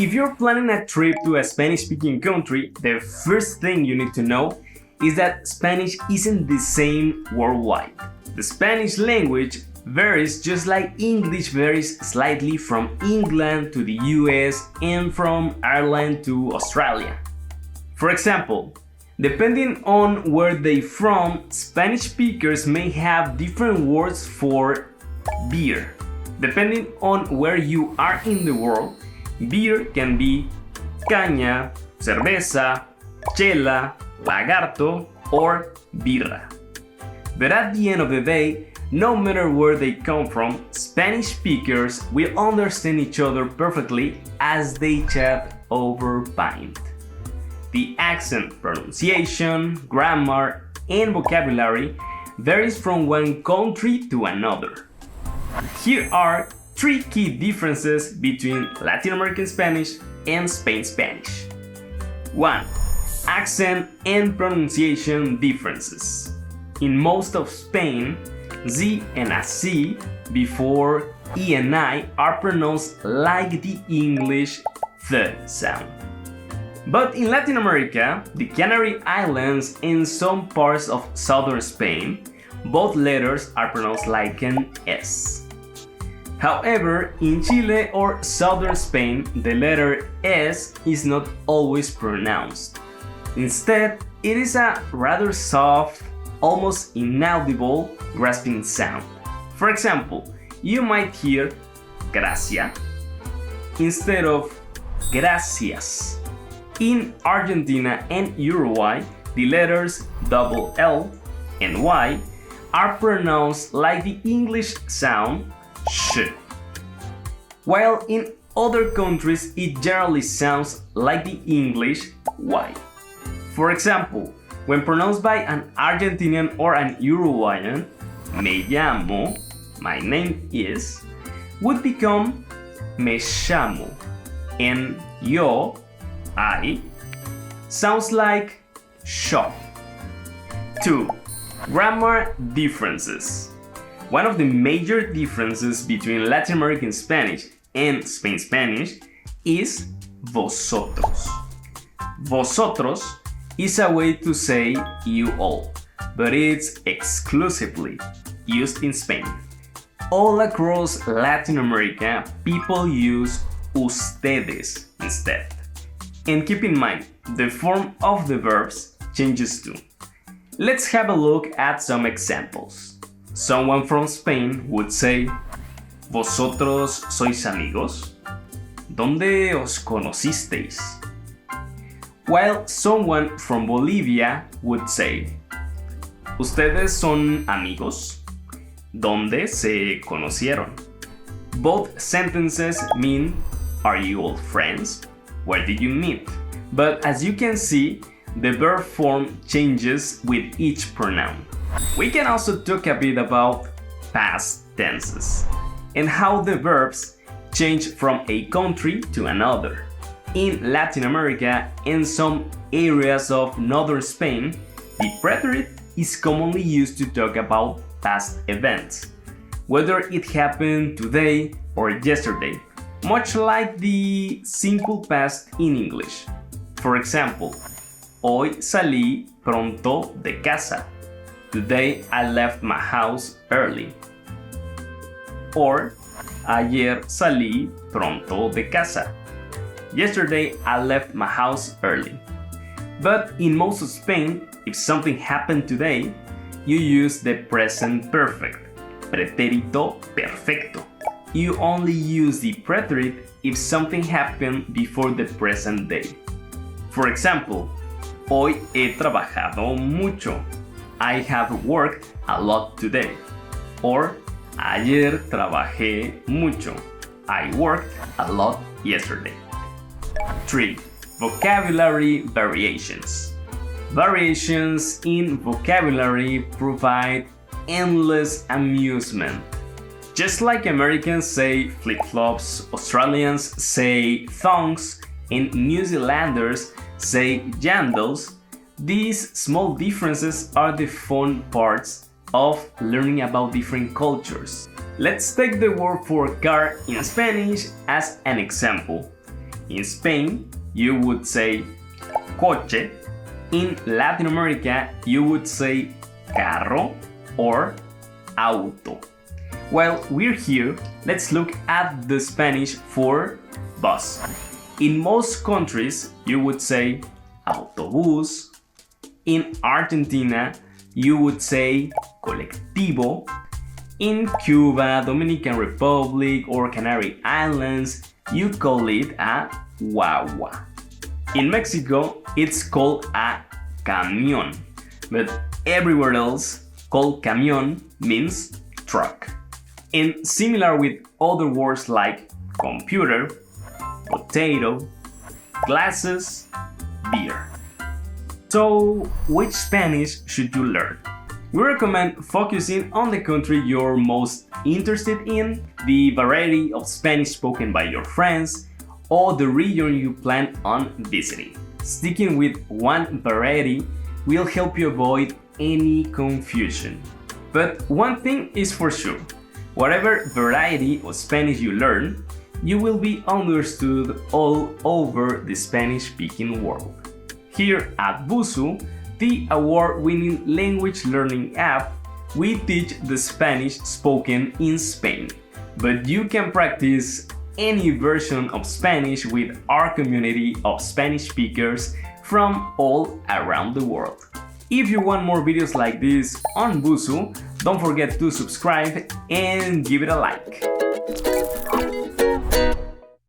If you're planning a trip to a Spanish-speaking country, the first thing you need to know is that Spanish isn't the same worldwide. The Spanish language varies just like English varies slightly from England to the US and from Ireland to Australia. For example, depending on where they're from, Spanish speakers may have different words for beer. Depending on where you are in the world, beer can be caña, cerveza, chela, lagarto, or birra. But at the end of the day, no matter where they come from, Spanish speakers will understand each other perfectly as they chat over pint. The accent, pronunciation, grammar, and vocabulary varies from one country to another. Here are 3 key differences between Latin American Spanish and Spain Spanish. 1. Accent and pronunciation differences. In most of Spain, Z and a C before E and I are pronounced like the English th sound. But in Latin America, the Canary Islands and some parts of southern Spain, both letters are pronounced like an S. However, in Chile or southern Spain, the letter S is not always pronounced. Instead, it is a rather soft, almost inaudible, grasping sound. For example, you might hear gracia instead of gracias. In Argentina and Uruguay, the letters double L and Y are pronounced like the English sound sh, while in other countries it generally sounds like the English Y. For example, when pronounced by an Argentinian or an Uruguayan, me llamo, my name is, would become me llamo, and yo, I, sounds like shop. 2. Grammar differences. One of the major differences between Latin American Spanish and Spain Spanish is vosotros. Vosotros is a way to say you all, but it's exclusively used in Spain. All across Latin America, people use ustedes instead. And keep in mind, the form of the verbs changes too. Let's have a look at some examples. Someone from Spain would say, ¿Vosotros sois amigos? ¿Dónde os conocisteis? While someone from Bolivia would say, ¿Ustedes son amigos? ¿Dónde se conocieron? Both sentences mean, are you all friends? Where did you meet? But as you can see, the verb form changes with each pronoun. We can also talk a bit about past tenses and how the verbs change from a country to another. In Latin America and some areas of northern Spain, the preterite is commonly used to talk about past events, whether it happened today or yesterday, much like the simple past in English. For example, hoy salí pronto de casa. Today I left my house early. Or, ayer salí pronto de casa. Yesterday I left my house early. But in most of Spain, if something happened today, you use the present perfect, pretérito perfecto. You only use the preterite if something happened before the present day. For example, hoy he trabajado mucho. I have worked a lot today. Or, ayer trabajé mucho. I worked a lot yesterday. 3. Vocabulary variations. Variations in vocabulary provide endless amusement. Just like Americans say flip-flops, Australians say thongs, and New Zealanders say jandals, these small differences are the fun parts of learning about different cultures. Let's take the word for car in Spanish as an example. In Spain, you would say coche. In Latin America, you would say carro or auto. While we're here, let's look at the Spanish for bus. In most countries, you would say autobús. In Argentina, you would say colectivo. In Cuba, Dominican Republic, or Canary Islands, you call it a guagua. In Mexico, it's called a camión, but everywhere else, called camión means truck. And similar with other words like computer, potato, glasses, beer. So, which Spanish should you learn? We recommend focusing on the country you're most interested in, the variety of Spanish spoken by your friends, or the region you plan on visiting. Sticking with one variety will help you avoid any confusion. But one thing is for sure, whatever variety of Spanish you learn, you will be understood all over the Spanish-speaking world. Here at Busuu, the award-winning language learning app, we teach the Spanish spoken in Spain. But you can practice any version of Spanish with our community of Spanish speakers from all around the world. If you want more videos like this on Busuu, don't forget to subscribe and give it a like.